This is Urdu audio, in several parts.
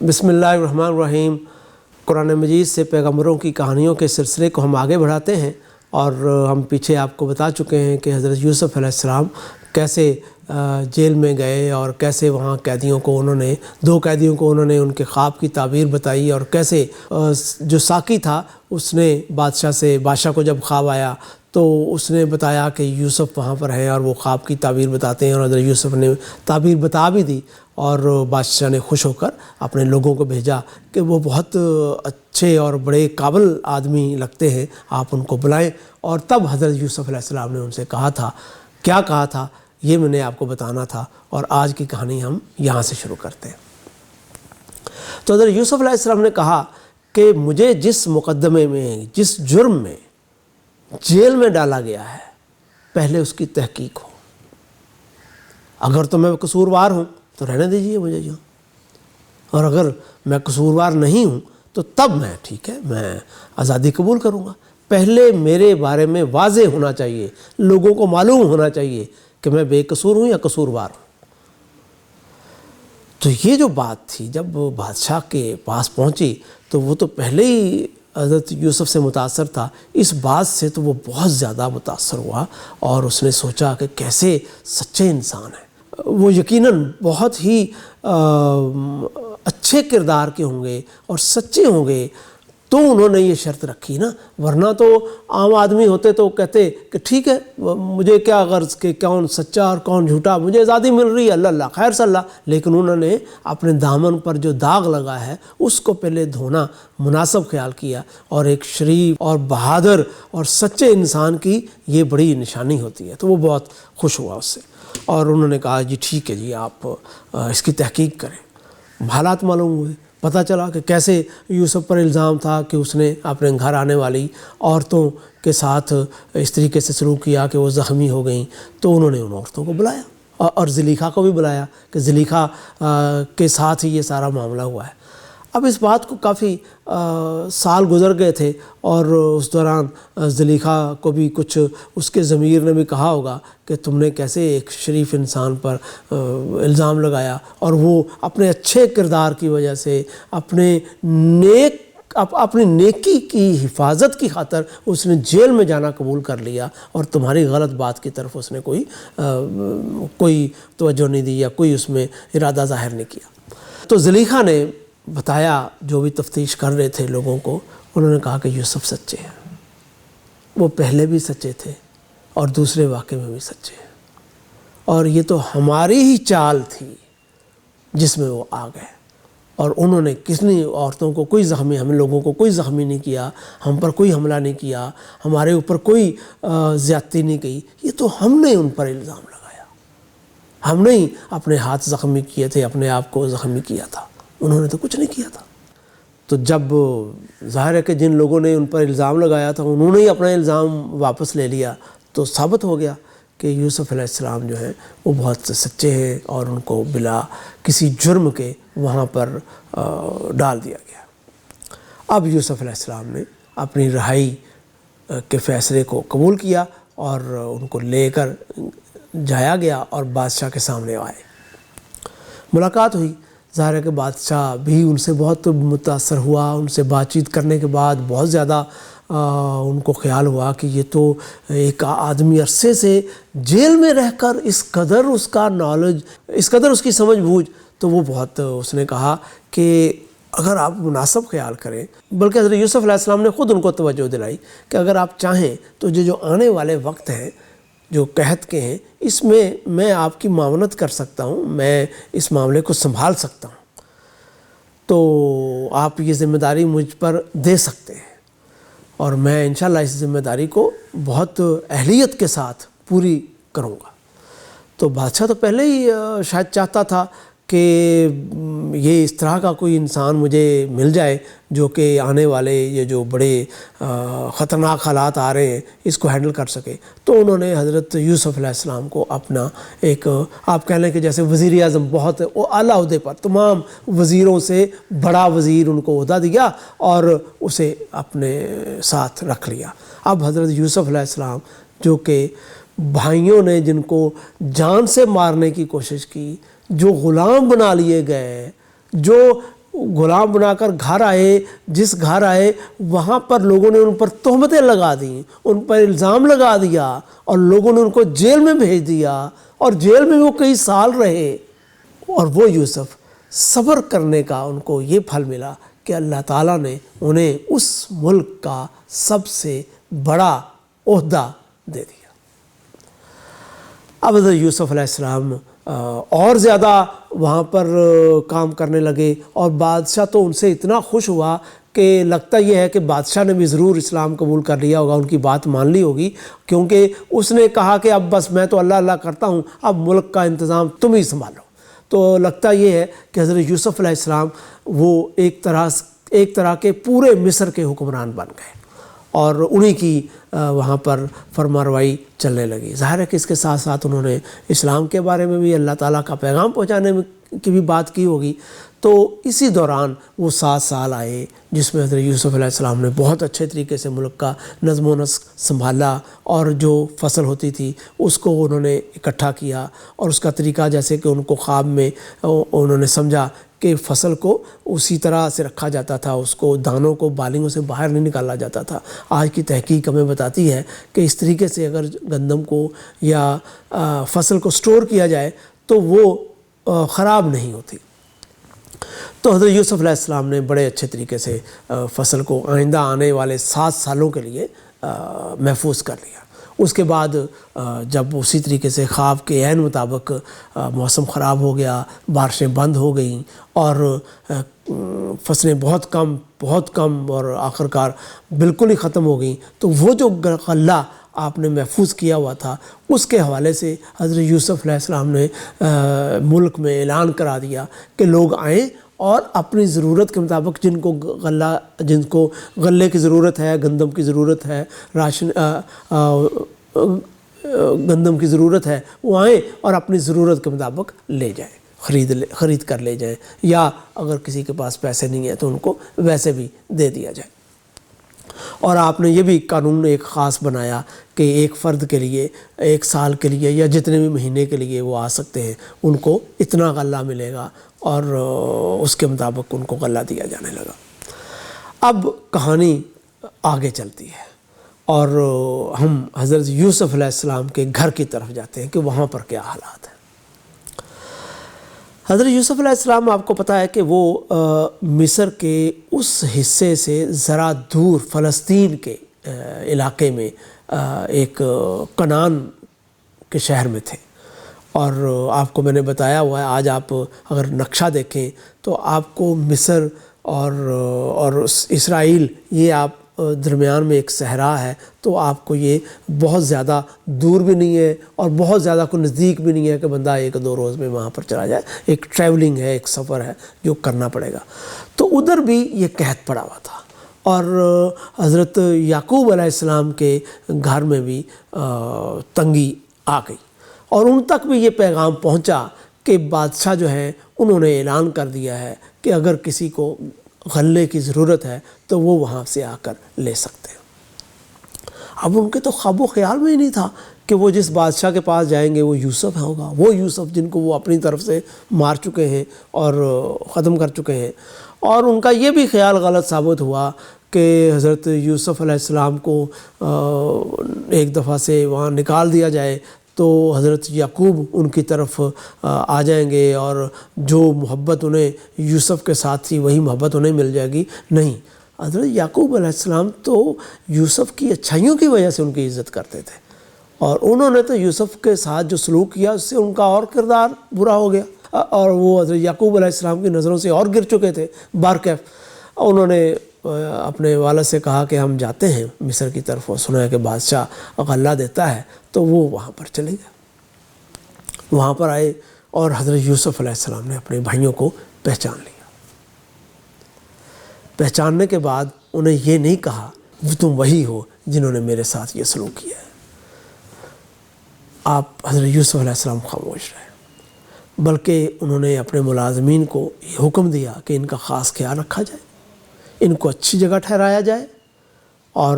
بسم اللہ الرحمن الرحیم۔ قرآن مجید سے پیغمبروں کی کہانیوں کے سلسلے کو ہم آگے بڑھاتے ہیں، اور ہم پیچھے آپ کو بتا چکے ہیں کہ حضرت یوسف علیہ السلام کیسے جیل میں گئے اور کیسے وہاں قیدیوں کو دو قیدیوں کو انہوں نے ان کے خواب کی تعبیر بتائی، اور کیسے جو ساقی تھا اس نے بادشاہ کو جب خواب آیا تو اس نے بتایا کہ یوسف وہاں پر ہے، اور وہ خواب کی تعبیر بتاتے ہیں، اور حضرت یوسف نے تعبیر بتا بھی دی، اور بادشاہ نے خوش ہو کر اپنے لوگوں کو بھیجا کہ وہ بہت اچھے اور بڑے قابل آدمی لگتے ہیں، آپ ان کو بلائیں۔ اور تب حضرت یوسف علیہ السلام نے ان سے کہا تھا، کیا کہا تھا یہ میں نے آپ کو بتانا تھا، اور آج کی کہانی ہم یہاں سے شروع کرتے ہیں۔ تو حضرت یوسف علیہ السلام نے کہا کہ مجھے جس مقدمے میں، جس جرم میں جیل میں ڈالا گیا ہے، پہلے اس کی تحقیق ہو۔ اگر تو میں قصوروار ہوں تو رہنے دیجیے مجھے یہاں، اور اگر میں قصوروار نہیں ہوں تو تب میں ٹھیک ہے، میں آزادی قبول کروں گا۔ پہلے میرے بارے میں واضح ہونا چاہیے، لوگوں کو معلوم ہونا چاہیے کہ میں بے قصور ہوں یا قصوروار ہوں۔ تو یہ جو بات تھی جب بادشاہ کے پاس پہنچی تو وہ تو پہلے ہی حضرت یوسف سے متاثر تھا، اس بات سے تو وہ بہت زیادہ متاثر ہوا، اور اس نے سوچا کہ کیسے سچے انسان ہیں۔ وہ یقیناً بہت ہی اچھے کردار کے ہوں گے اور سچے ہوں گے، تو انہوں نے یہ شرط رکھی نا، ورنہ تو عام آدمی ہوتے تو کہتے کہ ٹھیک ہے، مجھے کیا غرض کہ کون سچا اور کون جھوٹا، مجھے آزادی مل رہی ہے، اللہ خیر صلی اللہ۔ لیکن انہوں نے اپنے دامن پر جو داغ لگا ہے اس کو پہلے دھونا مناسب خیال کیا، اور ایک شریف اور بہادر اور سچے انسان کی یہ بڑی نشانی ہوتی ہے۔ تو وہ بہت خوش ہوا اس سے، اور انہوں نے کہا جی ٹھیک ہے جی، آپ اس کی تحقیق کریں۔ حالات معلوم ہوئے، پتہ چلا کہ کیسے یوسف پر الزام تھا کہ اس نے اپنے گھر آنے والی عورتوں کے ساتھ اس طریقے سے سلوک کیا کہ وہ زخمی ہو گئیں۔ تو انہوں نے ان عورتوں کو بلایا، اور زلیخا کو بھی بلایا کہ زلیخا کے ساتھ ہی یہ سارا معاملہ ہوا ہے۔ اب اس بات کو کافی سال گزر گئے تھے، اور اس دوران زلیخا کو بھی کچھ اس کے ضمیر نے بھی کہا ہوگا کہ تم نے کیسے ایک شریف انسان پر الزام لگایا، اور وہ اپنے اچھے کردار کی وجہ سے اپنی نیکی کی حفاظت کی خاطر اس نے جیل میں جانا قبول کر لیا، اور تمہاری غلط بات کی طرف اس نے کوئی توجہ نہیں دی یا کوئی اس میں ارادہ ظاہر نہیں کیا۔ تو زلیخا نے بتایا، جو بھی تفتیش کر رہے تھے لوگوں کو، انہوں نے کہا کہ یوسف سچے ہیں، وہ پہلے بھی سچے تھے اور دوسرے واقعے میں بھی سچے ہیں، اور یہ تو ہماری ہی چال تھی جس میں وہ آ گئے، اور انہوں نے کسی عورتوں کو ہم لوگوں کو کوئی زخمی نہیں کیا، ہم پر کوئی حملہ نہیں کیا، ہمارے اوپر کوئی زیادتی نہیں کی، یہ تو ہم نے ان پر الزام لگایا، ہم نے ہی اپنے ہاتھ زخمی کیے تھے، اپنے آپ کو زخمی کیا تھا، انہوں نے تو کچھ نہیں کیا تھا۔ تو جب ظاہر ہے کہ جن لوگوں نے ان پر الزام لگایا تھا انہوں نے ہی اپنا الزام واپس لے لیا، تو ثابت ہو گیا کہ یوسف علیہ السلام جو ہیں وہ بہت سچے ہیں، اور ان کو بلا کسی جرم کے وہاں پر ڈال دیا گیا۔ اب یوسف علیہ السلام نے اپنی رہائی کے فیصلے کو قبول کیا، اور ان کو لے کر جایا گیا اور بادشاہ کے سامنے آئے، ملاقات ہوئی۔ ظاہر ہے کہ بادشاہ بھی ان سے بہت متاثر ہوا، ان سے بات چیت کرنے کے بعد بہت زیادہ ان کو خیال ہوا کہ یہ تو ایک آدمی عرصے سے جیل میں رہ کر اس قدر اس کا نالج، اس قدر اس کی سمجھ بوجھ، تو وہ بہت اس نے کہا کہ اگر آپ مناسب خیال کریں، بلکہ حضرت یوسف علیہ السلام نے خود ان کو توجہ دلائی کہ اگر آپ چاہیں تو جو آنے والے وقت ہیں جو قحط کے ہیں، اس میں آپ کی معاونت کر سکتا ہوں، میں اس معاملے کو سنبھال سکتا ہوں، تو آپ یہ ذمہ داری مجھ پر دے سکتے ہیں، اور میں انشاءاللہ اس ذمہ داری کو بہت اہلیت کے ساتھ پوری کروں گا۔ تو بادشاہ تو پہلے ہی شاید چاہتا تھا کہ یہ اس طرح کا کوئی انسان مجھے مل جائے جو کہ آنے والے یہ جو بڑے خطرناک حالات آ رہے ہیں اس کو ہینڈل کر سکے۔ تو انہوں نے حضرت یوسف علیہ السلام کو اپنا ایک، آپ کہہ لیں کہ جیسے وزیر اعظم، بہت اعلیٰ عہدے پر، تمام وزیروں سے بڑا وزیر ان کو عہدہ دیا، اور اسے اپنے ساتھ رکھ لیا۔ اب حضرت یوسف علیہ السلام جو کہ بھائیوں نے جن کو جان سے مارنے کی کوشش کی، جو غلام بنا لیے گئے، جو غلام بنا کر گھر آئے، جس گھر آئے وہاں پر لوگوں نے ان پر تہمتیں لگا دیں، ان پر الزام لگا دیا اور لوگوں نے ان کو جیل میں بھیج دیا اور جیل میں وہ کئی سال رہے، اور وہ یوسف صبر کرنے کا ان کو یہ پھل ملا کہ اللہ تعالیٰ نے انہیں اس ملک کا سب سے بڑا عہدہ دے دیا۔ اب حضرت یوسف علیہ السلام اور زیادہ وہاں پر کام کرنے لگے، اور بادشاہ تو ان سے اتنا خوش ہوا کہ لگتا یہ ہے کہ بادشاہ نے بھی ضرور اسلام قبول کر لیا ہوگا، ان کی بات مان لی ہوگی، کیونکہ اس نے کہا کہ اب بس میں تو اللہ اللہ کرتا ہوں، اب ملک کا انتظام تم ہی سنبھالو۔ تو لگتا یہ ہے کہ حضرت یوسف علیہ السلام وہ ایک طرح کے پورے مصر کے حکمران بن گئے، اور انہی کی وہاں پر فرمانروائی چلنے لگی۔ ظاہر ہے کہ اس کے ساتھ ساتھ انہوں نے اسلام کے بارے میں بھی، اللہ تعالیٰ کا پیغام پہنچانے کی بھی بات کی ہوگی۔ تو اسی دوران وہ 7 سال آئے جس میں حضرت یوسف علیہ السلام نے بہت اچھے طریقے سے ملک کا نظم و نسق سنبھالا، اور جو فصل ہوتی تھی اس کو انہوں نے اکٹھا کیا، اور اس کا طریقہ جیسے کہ ان کو خواب میں انہوں نے سمجھا کہ فصل کو اسی طرح سے رکھا جاتا تھا، اس کو دانوں کو بالنگوں سے باہر نہیں نکالا جاتا تھا۔ آج کی تحقیق ہمیں بتاتی ہے کہ اس طریقے سے اگر گندم کو یا فصل کو سٹور کیا جائے تو وہ خراب نہیں ہوتی۔ تو حضرت یوسف علیہ السلام نے بڑے اچھے طریقے سے فصل کو آئندہ آنے والے 7 سالوں کے لیے محفوظ کر لیا۔ اس کے بعد جب اسی طریقے سے خواب کے عین مطابق موسم خراب ہو گیا، بارشیں بند ہو گئیں اور فصلیں بہت کم اور آخرکار بالکل ہی ختم ہو گئیں، تو وہ جو غلہ آپ نے محفوظ کیا ہوا تھا اس کے حوالے سے حضرت یوسف علیہ السلام نے ملک میں اعلان کرا دیا کہ لوگ آئیں اور اپنی ضرورت کے مطابق جن کو غلے کی ضرورت ہے، گندم کی ضرورت ہے، گندم کی ضرورت ہے، وہ آئیں اور اپنی ضرورت کے مطابق لے جائیں، خرید کر لے جائیں، یا اگر کسی کے پاس پیسے نہیں ہیں تو ان کو ویسے بھی دے دیا جائے۔ اور آپ نے یہ بھی قانون ایک خاص بنایا کہ ایک فرد کے لیے 1 سال کے لیے یا جتنے بھی مہینے کے لیے وہ آ سکتے ہیں ان کو اتنا غلہ ملے گا، اور اس کے مطابق ان کو غلہ دیا جانے لگا۔ اب کہانی آگے چلتی ہے اور ہم حضرت یوسف علیہ السلام کے گھر کی طرف جاتے ہیں کہ وہاں پر کیا حالات ہیں۔ حضرت یوسف علیہ السلام آپ کو پتہ ہے کہ وہ مصر کے اس حصے سے ذرا دور فلسطین کے علاقے میں ایک کنعان کے شہر میں تھے، اور آپ کو میں نے بتایا ہوا ہے، آج آپ اگر نقشہ دیکھیں تو آپ کو مصر اور اسرائیل یہ آپ درمیان میں ایک صحرا ہے، تو آپ کو یہ بہت زیادہ دور بھی نہیں ہے اور بہت زیادہ کوئی نزدیک بھی نہیں ہے کہ بندہ 1-2 روز میں وہاں پر چلا جائے، ایک ٹریولنگ ہے، ایک سفر ہے جو کرنا پڑے گا۔ تو ادھر بھی یہ قحط پڑا ہوا تھا، اور حضرت یعقوب علیہ السلام کے گھر میں بھی تنگی آ گئی، اور ان تک بھی یہ پیغام پہنچا کہ بادشاہ جو ہیں انہوں نے اعلان کر دیا ہے کہ اگر کسی کو غلے کی ضرورت ہے تو وہ وہاں سے آ کر لے سکتے ہیں۔ اب ان کے تو خواب و خیال میں ہی نہیں تھا کہ وہ جس بادشاہ کے پاس جائیں گے وہ یوسف ہوگا، وہ یوسف جن کو وہ اپنی طرف سے مار چکے ہیں اور ختم کر چکے ہیں۔ اور ان کا یہ بھی خیال غلط ثابت ہوا کہ حضرت یوسف علیہ السلام کو ایک دفعہ سے وہاں نکال دیا جائے تو حضرت یعقوب ان کی طرف آ جائیں گے اور جو محبت انہیں یوسف کے ساتھ تھی وہی محبت انہیں مل جائے گی۔ نہیں، حضرت یعقوب علیہ السلام تو یوسف کی اچھائیوں کی وجہ سے ان کی عزت کرتے تھے، اور انہوں نے تو یوسف کے ساتھ جو سلوک کیا اس سے ان کا اور کردار برا ہو گیا، اور وہ حضرت یعقوب علیہ السلام کی نظروں سے اور گر چکے تھے۔ بارکیف انہوں نے اپنے والد سے کہا کہ ہم جاتے ہیں مصر کی طرف، اور سنا ہے کہ بادشاہ غلہ دیتا ہے، تو وہ وہاں پر چلے گئے۔ وہاں پر آئے اور حضرت یوسف علیہ السلام نے اپنے بھائیوں کو پہچان لیا۔ پہچاننے کے بعد انہیں یہ نہیں کہا تم وہی ہو جنہوں نے میرے ساتھ یہ سلوک کیا ہے۔ آپ حضرت یوسف علیہ السلام خاموش رہے، بلکہ انہوں نے اپنے ملازمین کو یہ حکم دیا کہ ان کا خاص خیال رکھا جائے، ان کو اچھی جگہ ٹھہرایا جائے، اور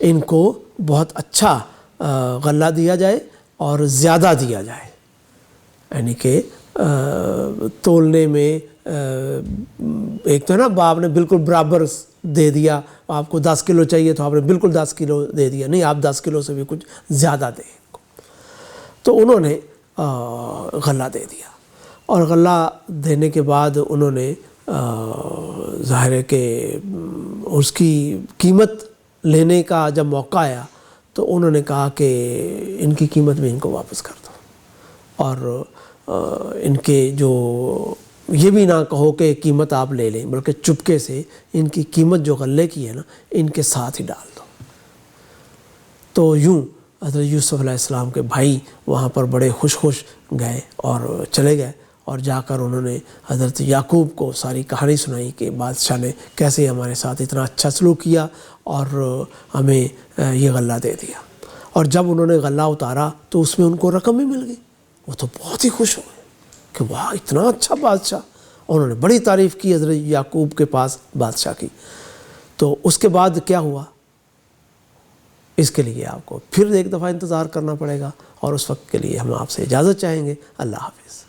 ان کو بہت اچھا غلہ دیا جائے اور زیادہ دیا جائے، یعنی کہ تولنے میں ایک تو ہے نا باپ نے بالکل برابر دے دیا، آپ کو 10 کلو چاہیے تو آپ نے بالکل 10 کلو دے دیا، نہیں آپ 10 کلو سے بھی کچھ زیادہ دیں ان کو۔ تو انہوں نے غلہ دے دیا، اور غلہ دینے کے بعد انہوں نے ظاہر ہے کہ اس کی قیمت لینے کا جب موقع آیا تو انہوں نے کہا کہ ان کی قیمت بھی ان کو واپس کر دو، اور ان کے جو یہ بھی نہ کہو کہ قیمت آپ لے لیں، بلکہ چپکے سے ان کی قیمت جو غلے کی ہے نا ان کے ساتھ ہی ڈال دو۔ تو یوں حضرت یوسف علیہ السلام کے بھائی وہاں پر بڑے خوش گئے اور چلے گئے، اور جا کر انہوں نے حضرت یعقوب کو ساری کہانی سنائی کہ بادشاہ نے کیسے ہمارے ساتھ اتنا اچھا سلوک کیا اور ہمیں یہ غلہ دے دیا۔ اور جب انہوں نے غلہ اتارا تو اس میں ان کو رقم بھی مل گئی، وہ تو بہت ہی خوش ہوئے کہ واہ اتنا اچھا بادشاہ، اور انہوں نے بڑی تعریف کی حضرت یعقوب کے پاس بادشاہ کی۔ تو اس کے بعد کیا ہوا، اس کے لیے آپ کو پھر ایک دفعہ انتظار کرنا پڑے گا، اور اس وقت کے لیے ہم آپ سے اجازت چاہیں گے۔ اللہ حافظ۔